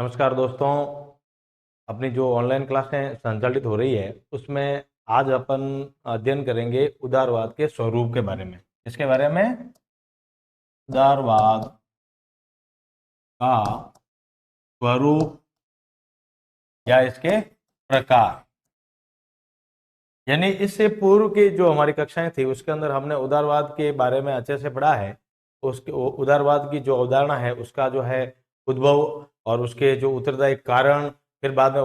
नमस्कार दोस्तों। अपनी जो ऑनलाइन क्लासें संचालित हो रही है उसमें आज अपन अध्ययन करेंगे उदारवाद के स्वरूप के बारे में। इसके बारे में उदारवाद का स्वरूप या इसके प्रकार, यानी इससे पूर्व की जो हमारी कक्षाएं थी उसके अंदर हमने उदारवाद के बारे में अच्छे से पढ़ा है। उसके उदारवाद की जो अवधारणा है उसका जो है उद्भव और उसके जो उत्तरदायी कारण, फिर बाद में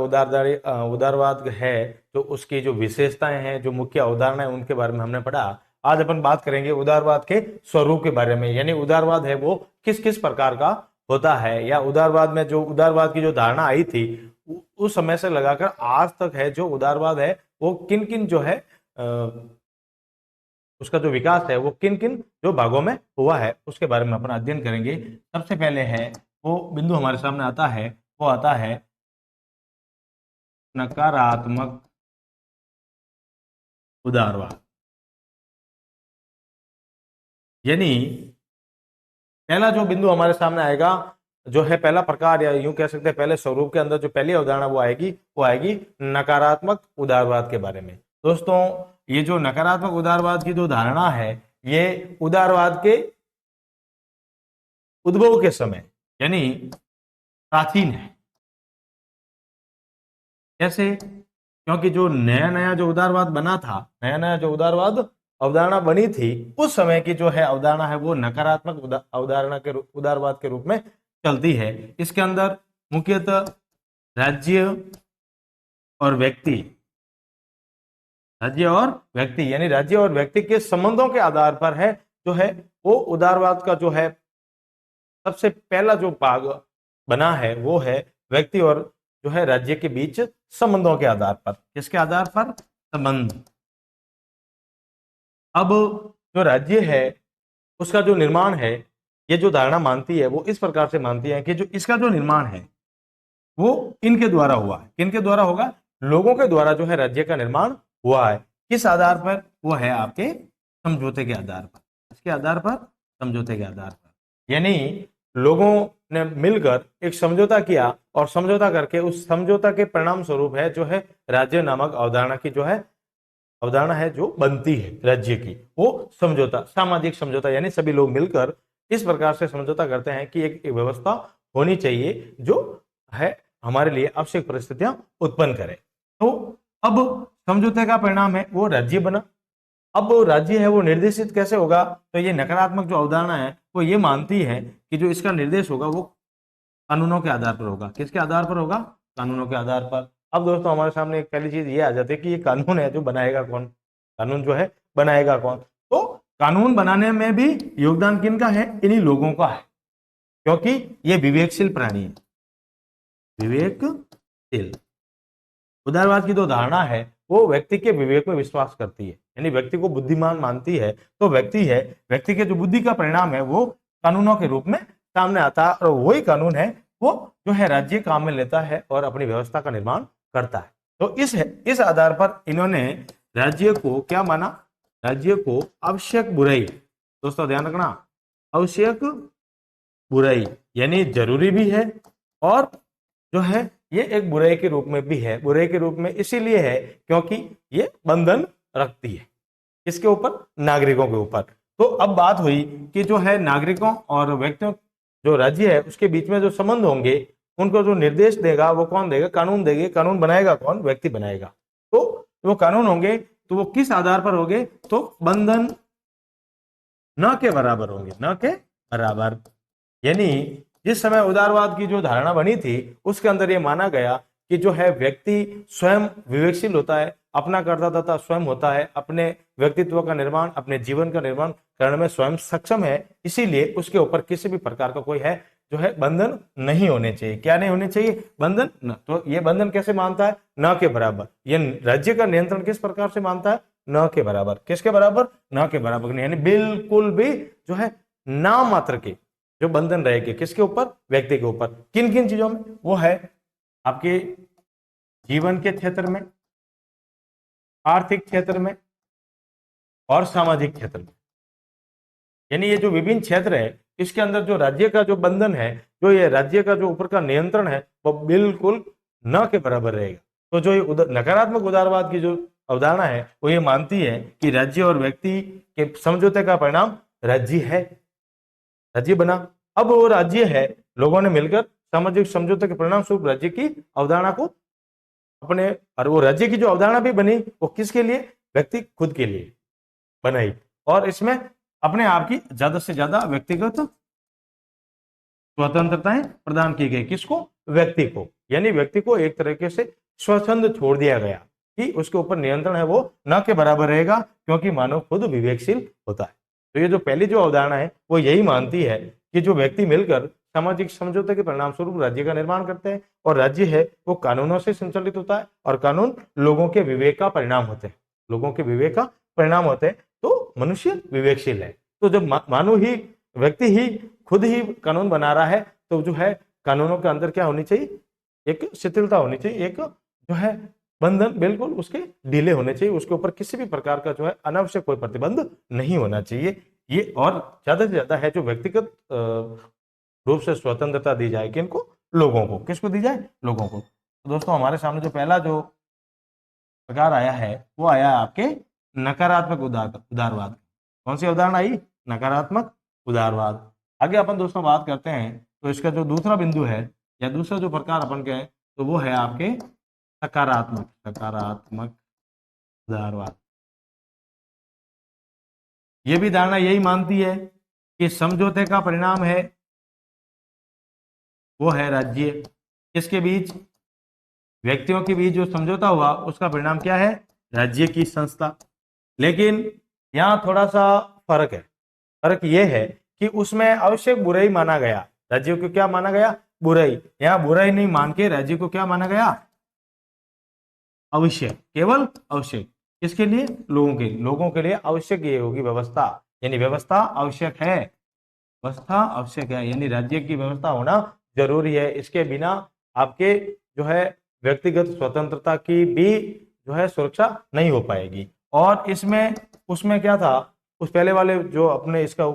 उदारवाद है जो उसकी जो विशेषताएं हैं, जो मुख्य अवधारणाएं, उनके बारे में हमने पढ़ा। आज अपन बात करेंगे उदारवाद के स्वरूप के बारे में, यानी उदारवाद है वो किस किस प्रकार का होता है, या उदारवाद में जो उदारवाद की जो धारणा आई थी उस समय से लगाकर आज तक है जो उदारवाद है वो किन किन जो है उसका जो विकास है वो किन किन जो भागों में हुआ है उसके बारे में अपन अध्ययन करेंगे। सबसे पहले है वो बिंदु हमारे सामने आता है, वो आता है नकारात्मक उदारवाद। यानी पहला जो बिंदु हमारे सामने आएगा, जो है पहला प्रकार, या यूं कह सकते हैं पहले स्वरूप के अंदर जो पहली अवधारणा वो आएगी नकारात्मक उदारवाद के बारे में। दोस्तों, ये जो नकारात्मक उदारवाद की जो धारणा है ये उदारवाद के उद्भव के समय यानी प्राचीन है। कैसे? क्योंकि जो नया नया जो उदारवाद बना था, नया नया जो उदारवाद अवधारणा बनी थी, उस समय की जो है अवधारणा है वो नकारात्मक अवधारणा के उदारवाद के रूप में चलती है। इसके अंदर मुख्यतः राज्य और व्यक्ति, यानी राज्य और व्यक्ति के संबंधों के आधार पर है जो है वो उदारवाद का जो है सबसे पहला जो भाग बना है वो है व्यक्ति और जो है राज्य के बीच संबंधों के आधार पर। किसके आधार पर? संबंध। अब जो राज्य है उसका जो निर्माण है, ये जो धारणा मानती है वो इस प्रकार से मानती है कि जो इसका जो निर्माण है वो इनके द्वारा हुआ है। किनके द्वारा होगा? लोगों के द्वारा जो है राज्य का निर्माण हुआ है। किस आधार पर? वो है आपके समझौते के आधार पर। इसके आधार पर? समझौते के आधार पर। यानी लोगों ने मिलकर एक समझौता किया और समझौता करके उस समझौता के परिणाम स्वरूप है जो है राज्य नामक अवधारणा की जो है अवधारणा है जो बनती है राज्य की, वो समझौता, सामाजिक समझौता। यानी सभी लोग मिलकर इस प्रकार से समझौता करते हैं कि एक व्यवस्था होनी चाहिए जो है हमारे लिए आवश्यक परिस्थितियां उत्पन्न करे। तो अब समझौते का परिणाम है वो राज्य बना। अब वो राज्य है वो निर्देशित कैसे होगा? तो ये नकारात्मक जो अवधारणा है वो ये मानती है कि जो इसका निर्देश होगा वो कानूनों के आधार पर होगा। किसके आधार पर होगा? कानूनों के आधार पर। अब दोस्तों हमारे सामने एक पहली चीज ये आ जाती है कि ये कानून है जो बनाएगा कौन? कानून जो है बनाएगा कौन? तो कानून बनाने में भी योगदान किनका है? इन्हीं लोगों का है, क्योंकि ये विवेकशील प्राणी है। विवेकशील उदारवाद की जो धारणा है वो व्यक्ति के विवेक में विश्वास करती है, यानी व्यक्ति को बुद्धिमान मानती है। तो व्यक्ति के जो बुद्धि का परिणाम है वो कानूनों के रूप में सामने आता है, और वही कानून है वो जो है राज्य काम में लेता है और अपनी व्यवस्था का निर्माण करता है। तो इस आधार पर इन्होंने राज्य को क्या माना? राज्य को आवश्यक बुराई, दोस्तों ध्यान रखना, आवश्यक बुराई यानी जरूरी भी है और जो है ये एक बुराई के रूप में भी है। बुराई के रूप में इसीलिए है क्योंकि ये बंधन रखती है इसके ऊपर, नागरिकों के ऊपर। तो अब बात हुई कि जो है नागरिकों और व्यक्तियों, जो राज्य है उसके बीच में जो संबंध होंगे उनको जो निर्देश देगा वो कौन देगा? कानून देंगे। कानून बनाएगा कौन? व्यक्ति बनाएगा। तो वो कानून होंगे तो वो किस आधार पर होंगे? तो बंधन न के बराबर होंगे, न के बराबर। यानी जिस समय उदारवाद की जो धारणा बनी थी उसके अंदर ये माना गया कि जो है व्यक्ति स्वयं विवेकशील होता है, अपना करता स्वयं होता है, अपने व्यक्तित्व का निर्माण, अपने जीवन का निर्माण करने में स्वयं सक्षम है, इसीलिए उसके ऊपर किसी भी प्रकार का कोई है जो है बंधन नहीं होने चाहिए। क्या नहीं होने चाहिए? बंधन न। तो ये बंधन कैसे मानता है? न के बराबर। ये राज्य का नियंत्रण किस प्रकार से मानता है? न के बराबर। किसके बराबर? न के बराबर नहीं, यानी बिल्कुल भी जो है नाम मात्र के जो बंधन रहेगी किसके ऊपर? व्यक्ति के ऊपर। किन किन चीजों में? वो है आपके जीवन के क्षेत्र में, आर्थिक क्षेत्र में और सामाजिक क्षेत्र में। यानी ये जो विभिन्न क्षेत्र है इसके अंदर जो राज्य का जो बंधन है, जो ये राज्य का जो ऊपर का नियंत्रण है, वो बिल्कुल न के बराबर रहेगा। तो जो ये नकारात्मक उदारवाद की जो अवधारणा है वो ये मानती है कि राज्य और व्यक्ति के समझौते का परिणाम राज्य है, राज्य बना। अब वो राज्य है, लोगों ने मिलकर सामाजिक समझौते के परिणाम स्वरूप राज्य की अवधारणा को अपने, और वो राज्य की जो अवधारणा भी बनी वो किसके लिए, व्यक्ति खुद के लिए बनाई, और इसमें अपने आप की ज्यादा से ज्यादा व्यक्तिगत स्वतंत्रताएं प्रदान की गई। किसको, व्यक्ति को, यानी व्यक्ति को एक तरीके से स्वच्छंद छोड़ दिया गया कि उसके ऊपर नियंत्रण है वो न के बराबर रहेगा, क्योंकि मानव खुद विवेकशील होता है। तो ये जो पहली जो अवधारणा है वो यही मानती है कि जो व्यक्ति मिलकर सामाजिक समझौते के परिणाम स्वरूप राज्य का निर्माण करते हैं, और राज्य है वो कानूनों से संचालित होता है, और कानून लोगों के विवेक का परिणाम होते हैं, लोगों के विवेक का परिणाम होते हैं, तो मनुष्य विवेकशील है। तो जब मानव ही, व्यक्ति ही खुद ही कानून बना रहा है, तो जो है कानूनों के अंदर क्या होनी चाहिए, एक शिथिलता होनी चाहिए, एक जो है बंधन बिल्कुल उसके ढीले होने चाहिए, उसके ऊपर किसी भी प्रकार का जो है अनावश्यक कोई प्रतिबंध नहीं होना चाहिए। ये और ज्यादा से ज्यादा है जो व्यक्तिगत रूप से स्वतंत्रता दी जाए, किनको, लोगों को। किसको दी जाए, लोगों को। तो दोस्तों हमारे सामने जो पहला जो प्रकार आया है वो आया आपके नकारात्मक उदारवाद। कौन सी अवधारणा आई, नकारात्मक उदारवाद। आगे अपन दोस्तों बात करते हैं, तो इसका जो दूसरा बिंदु है या दूसरा जो प्रकार अपन के हैं, तो वो है आपके सकारात्मक उदारवाद। ये भी धारणा यही मानती है कि समझौते का परिणाम है वो है राज्य, किसके बीच, व्यक्तियों के बीच जो समझौता हुआ उसका परिणाम क्या है, राज्य की संस्था। लेकिन यहाँ थोड़ा सा फर्क है। फर्क यह है कि उसमें आवश्यक बुराई माना गया, राज्य को क्या माना गया, बुराई। यहाँ बुराई नहीं मान के राज्य को क्या माना गया, आवश्यक, केवल आवश्यक। किसके लिए, लोगों के लिए आवश्यक ये होगी व्यवस्था, यानी व्यवस्था आवश्यक है, व्यवस्था आवश्यक है, यानी राज्य की व्यवस्था होना जरूरी है। इसके बिना आपके जो है व्यक्तिगत स्वतंत्रता की भी जो है सुरक्षा नहीं हो पाएगी। और इसमें उसमें क्या था, उस पहले वाले जो अपने इसका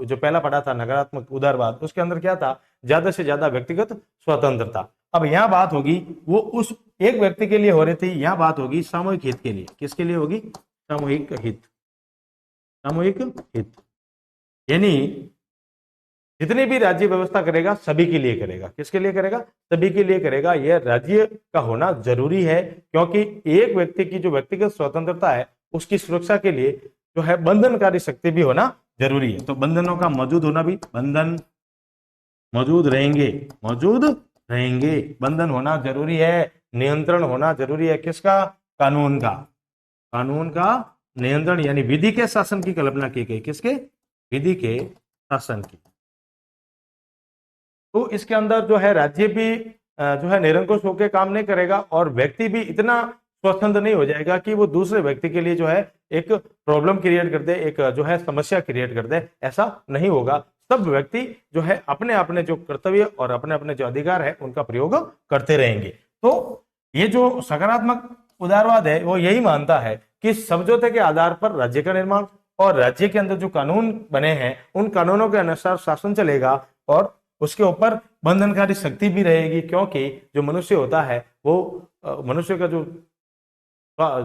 जो पहला पढ़ा था नकारात्मक उदारवाद, उसके अंदर क्या था, ज्यादा से ज्यादा व्यक्तिगत स्वतंत्रता। अब यहाँ बात होगी वो उस एक व्यक्ति के लिए हो रही थी, यहाँ बात होगी सामूहिक हित के लिए। किसके लिए होगी, सामूहिक हित, सामूहिक हित, यानी जितनी भी राज्य व्यवस्था करेगा सभी के लिए करेगा। किसके लिए करेगा, सभी के लिए करेगा। यह राज्य का होना जरूरी है, क्योंकि एक व्यक्ति की जो व्यक्तिगत स्वतंत्रता है उसकी सुरक्षा के लिए जो है बंधनकारी शक्ति भी होना जरूरी है। तो बंधनों का मौजूद होना भी, बंधन मौजूद रहेंगे, मौजूद रहेंगे, बंधन होना जरूरी है, नियंत्रण होना जरूरी है। किसका, कानून का, कानून का नियंत्रण, यानी विधि के शासन की कल्पना की गई। किसके, विधि के शासन की। तो इसके अंदर जो है राज्य भी जो है निरंकुश होकर काम नहीं करेगा, और व्यक्ति भी इतना स्वतंत्र नहीं हो जाएगा कि वो दूसरे व्यक्ति के लिए जो है एक प्रॉब्लम क्रिएट कर दे, एक जो है समस्या क्रिएट कर दे। ऐसा नहीं होगा। सब व्यक्ति जो है अपने अपने जो कर्तव्य और अपने अपने जो अधिकार है उनका प्रयोग करते रहेंगे। तो ये जो सकारात्मक उदारवाद है वो यही मानता है कि समझौते के आधार पर राज्य का निर्माण, और राज्य के अंदर जो कानून बने हैं उन कानूनों के अनुसार शासन चलेगा, और उसके ऊपर बंधनकारी शक्ति भी रहेगी। क्योंकि जो मनुष्य होता है वो मनुष्य का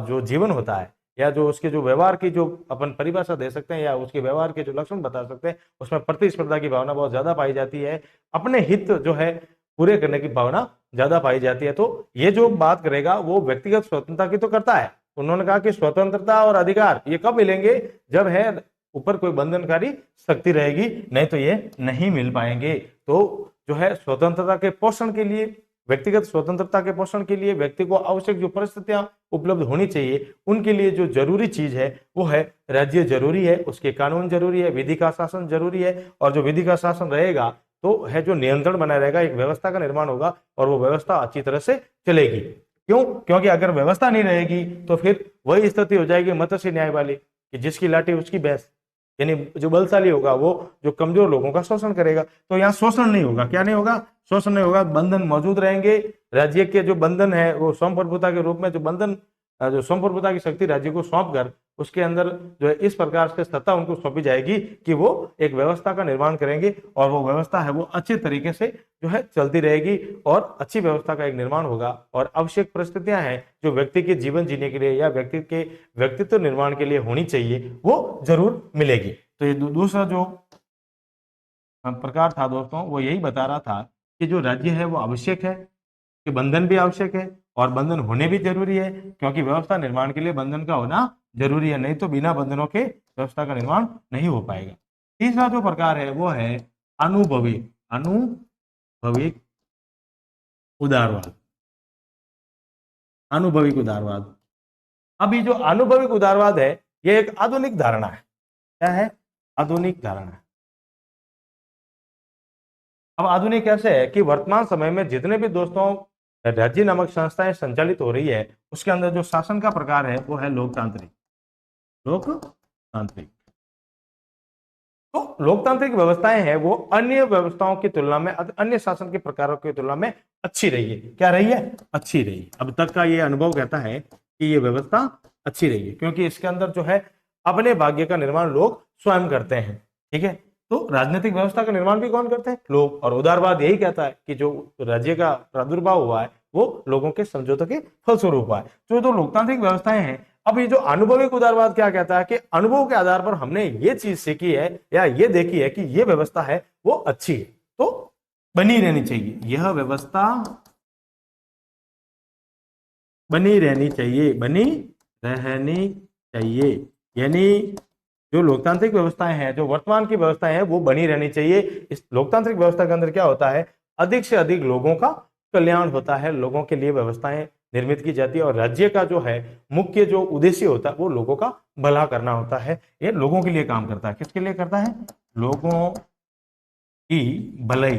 जो जीवन होता है, या जो उसके जो व्यवहार की जो अपन परिभाषा दे सकते हैं, या उसके व्यवहार के जो लक्षण बता सकते हैं, उसमें प्रतिस्पर्धा की भावना बहुत ज्यादा पाई जाती है, अपने हित जो है पूरे करने की भावना ज्यादा पाई जाती है। तो ये जो बात करेगा वो व्यक्तिगत स्वतंत्रता की तो करता है। उन्होंने कहा कि स्वतंत्रता और अधिकार ये कब मिलेंगे, जब है ऊपर कोई बंधनकारी शक्ति रहेगी, नहीं तो ये नहीं मिल पाएंगे। तो जो है स्वतंत्रता के पोषण के लिए, व्यक्तिगत स्वतंत्रता के पोषण के लिए व्यक्ति को आवश्यक जो परिस्थितियां उपलब्ध होनी चाहिए, उनके लिए जो जरूरी चीज है वो है राज्य जरूरी है, उसके कानून जरूरी है, विधि का शासन जरूरी है। और जो विधि का शासन रहेगा तो है जो नियंत्रण बना रहेगा, एक व्यवस्था का निर्माण होगा, और वो व्यवस्था अच्छी तरह से चलेगी। क्यों, क्योंकि अगर व्यवस्था नहीं रहेगी तो फिर वही स्थिति हो जाएगी मत्स्य न्याय वाली, कि जिसकी लाठी उसकी भैंस, यानी जो बलशाली होगा वो जो कमजोर लोगों का शोषण करेगा। तो यहाँ शोषण नहीं होगा, क्या नहीं होगा, शोषण नहीं होगा, बंधन मौजूद रहेंगे। राज्य के जो बंधन है वो संप्रभुता के रूप में जो बंधन जो संप्रभुता की शक्ति राज्य को सौंप कर उसके अंदर जो है इस प्रकार से सत्ता उनको सौंपी जाएगी कि वो एक व्यवस्था का निर्माण करेंगे और वो व्यवस्था है वो अच्छे तरीके से जो है चलती रहेगी और अच्छी व्यवस्था का एक निर्माण होगा और आवश्यक परिस्थितियां हैं जो व्यक्ति के जीवन जीने के लिए या व्यक्ति के व्यक्तित्व निर्माण के लिए होनी चाहिए वो जरूर मिलेगी। तो ये दूसरा जो प्रकार था दोस्तों वो यही बता रहा था कि जो राज्य है वो आवश्यक है, कि बंधन भी आवश्यक है और बंधन होने भी जरूरी है, क्योंकि व्यवस्था निर्माण के लिए बंधन का होना जरूरी है, नहीं तो बिना बंधनों के व्यवस्था का निर्माण नहीं हो पाएगा। तीसरा जो प्रकार है वो है अनुभविक अनुभविक उदारवाद। अनुभविक उदारवाद। अब ये जो अनुभविक उदारवाद है ये एक आधुनिक धारणा है। क्या है? आधुनिक धारणा है। अब आधुनिक कैसे है कि वर्तमान समय में जितने भी दोस्तों राज्य नामक संस्थाएं संचालित हो रही है उसके अंदर जो शासन का प्रकार है वो है लोकतांत्रिक। लोकतांत्रिक तो लोकतांत्रिक व्यवस्थाएं हैं वो अन्य व्यवस्थाओं की तुलना में, अन्य शासन के प्रकारों की तुलना में अच्छी रही है। क्या रही है? अच्छी रही है। अब तक का ये अनुभव कहता है कि ये व्यवस्था अच्छी रही है, क्योंकि इसके अंदर जो है अपने भाग्य का निर्माण लोग स्वयं करते हैं। ठीक है, तो राजनीतिक व्यवस्था का निर्माण भी कौन करते हैं? लोग। और उदारवाद यही कहता है कि जो राज्य का प्रादुर्भाव हुआ है वो लोगों के समझौतों के फलस्वरूप हुआ है। तो लोकतांत्रिक व्यवस्थाएं हैं। अब ये जो अनुभविक उदारवाद क्या कहता है कि अनुभव के आधार पर हमने ये चीज सीखी है या ये देखी है कि ये व्यवस्था है वो अच्छी है तो बनी रहनी चाहिए। यह व्यवस्था बनी रहनी चाहिए, बनी रहनी चाहिए। यानी जो लोकतांत्रिक व्यवस्थाएं हैं, जो वर्तमान की व्यवस्थाएं हैं वो बनी रहनी चाहिए। इस लोकतांत्रिक व्यवस्था के अंदर क्या होता है? अधिक से अधिक लोगों का कल्याण होता है, लोगों के लिए व्यवस्थाएं निर्मित की जाती है और राज्य का जो है मुख्य जो उद्देश्य होता है वो लोगों का भला करना होता है। ये लोगों के लिए काम करता है। किसके लिए करता है? लोगों की भलाई,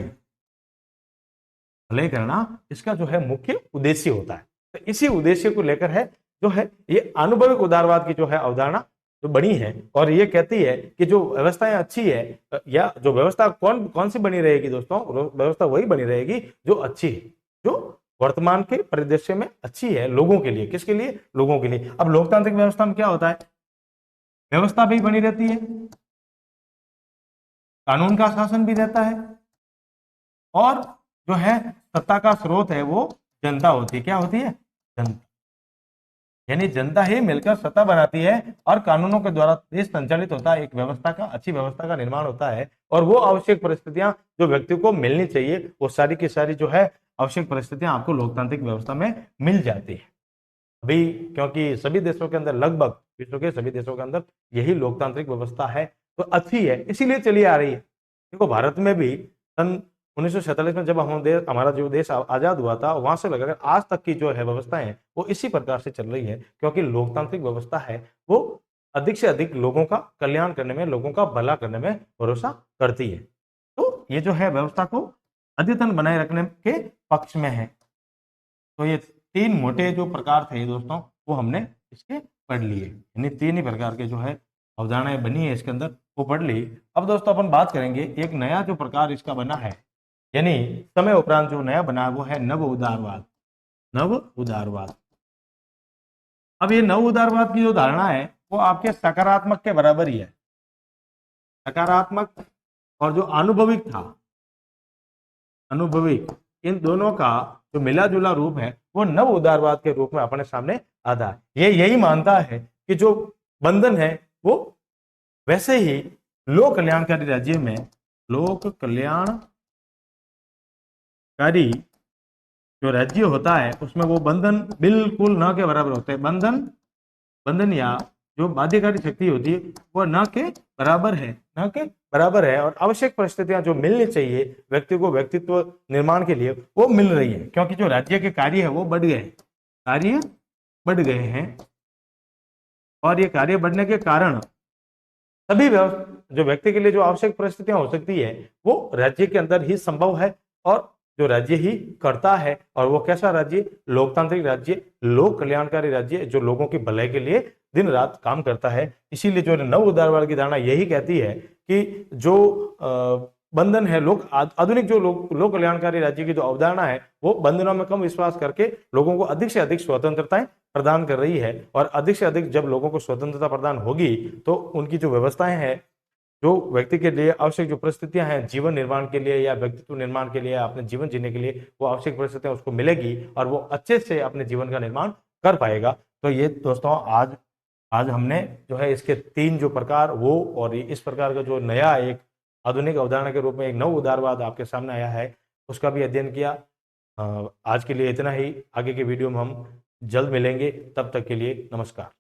भलाई करना इसका जो है मुख्य उद्देश्य होता है। तो इसी उद्देश्य को लेकर है जो है ये अनुभविक उदारवाद की जो है अवधारणा जो बनी है और ये कहती है कि जो व्यवस्थाएं अच्छी है या जो व्यवस्था कौन कौन सी बनी रहेगी दोस्तों? व्यवस्था वही बनी रहेगी जो अच्छी है, जो वर्तमान के परिदृश्य में अच्छी है लोगों के लिए। किसके लिए? लोगों के लिए। अब लोकतांत्रिक व्यवस्था में क्या होता है? व्यवस्था भी बनी रहती है, कानून का शासन भी रहता है और जो है सत्ता का स्रोत है वो जनता होती है। क्या होती है? जनता। यानी जनता ही मिलकर सत्ता बनाती है और कानूनों के द्वारा देश संचालित होता है। एक व्यवस्था का, अच्छी व्यवस्था का निर्माण होता है और वो आवश्यक परिस्थितियां जो व्यक्ति को मिलनी चाहिए वो सारी की सारी जो है आवश्यक परिस्थितियां आपको लोकतांत्रिक व्यवस्था में मिल जाती है। अभी क्योंकि सभी देशों के अंदर, लगभग विश्व के सभी देशों के अंदर यही लोकतांत्रिक व्यवस्था है तो अच्छी है, इसीलिए चली आ रही है। देखो भारत में भी सन 1947 में जब हमारा जो देश आजाद हुआ था वहां से लगाकर आज तक की जो है व्यवस्थाएं हैं वो इसी प्रकार से चल रही है, क्योंकि लोकतांत्रिक व्यवस्था है वो अधिक से अधिक लोगों का कल्याण करने में, लोगों का भला करने में भरोसा करती है। तो ये जो है व्यवस्था को अद्यतन बनाए रखने के पक्ष में है। तो ये तीन मोटे जो प्रकार थे दोस्तों वो हमने इसके पढ़ लिए, यानी तीन ही प्रकार के जो है अवधारणाएं बनी है इसके अंदर वो पढ़ ली। अब दोस्तों अपन बात करेंगे एक नया जो प्रकार इसका बना है, यानी समय उपरांत जो नया बना है वो है नव उदारवाद। नव उदारवाद। अब ये नव उदारवाद की जो धारणा है वो आपके सकारात्मक के बराबर ही है। सकारात्मक और जो अनुभविक था, अनुभविक, इन दोनों का जो मिला जुला रूप है वो नव उदारवाद के रूप में अपने सामने आता है। ये यही मानता है कि जो बंधन है वो वैसे ही लोक कल्याणकारी राज्य में, लोक कल्याणकारी जो राज्य होता है उसमें वो बंधन बिल्कुल न के बराबर होते हैं। बंधन या जो बाध्यकारी शक्ति होती है वो न के बराबर है, न के बराबर है और आवश्यक परिस्थितियां जो मिलनी चाहिए व्यक्ति को व्यक्तित्व निर्माण के लिए वो मिल रही है, क्योंकि जो राज्य के कार्य है वो बढ़ गए हैं, कार्य बढ़ गए हैं और ये कार्य बढ़ने के कारण सभी जो व्यक्ति के लिए जो आवश्यक परिस्थितियां हो सकती है वो राज्य के अंदर ही संभव है और जो राज्य ही करता है। और वो कैसा राज्य? लोकतांत्रिक राज्य, लोक कल्याणकारी राज्य, जो लोगों की भलाई के लिए दिन रात काम करता है। इसीलिए जो नव उदारवाद की धारणा यही कहती है कि जो बंधन है, आधुनिक जो लोक कल्याणकारी राज्य की जो अवधारणा है वो बंधनों में कम विश्वास करके लोगों को अधिक से अधिक स्वतंत्रताएं प्रदान कर रही है, और अधिक से अधिक जब लोगों को स्वतंत्रता प्रदान होगी तो उनकी जो व्यवस्थाएं हैं, जो व्यक्ति के लिए आवश्यक जो परिस्थितियां हैं जीवन निर्माण के लिए या व्यक्तित्व निर्माण के लिए, अपने जीवन जीने के लिए वो आवश्यक परिस्थितियां उसको मिलेगी और वो अच्छे से अपने जीवन का निर्माण कर पाएगा। तो ये दोस्तों आज आज हमने जो है इसके 3 जो प्रकार वो और इस प्रकार का जो नया एक आधुनिक अवधारणा के रूप में एक नव उदारवाद आपके सामने आया है उसका भी अध्ययन किया। आज के लिए इतना ही। आगे के वीडियो में हम जल्द मिलेंगे, तब तक के लिए नमस्कार।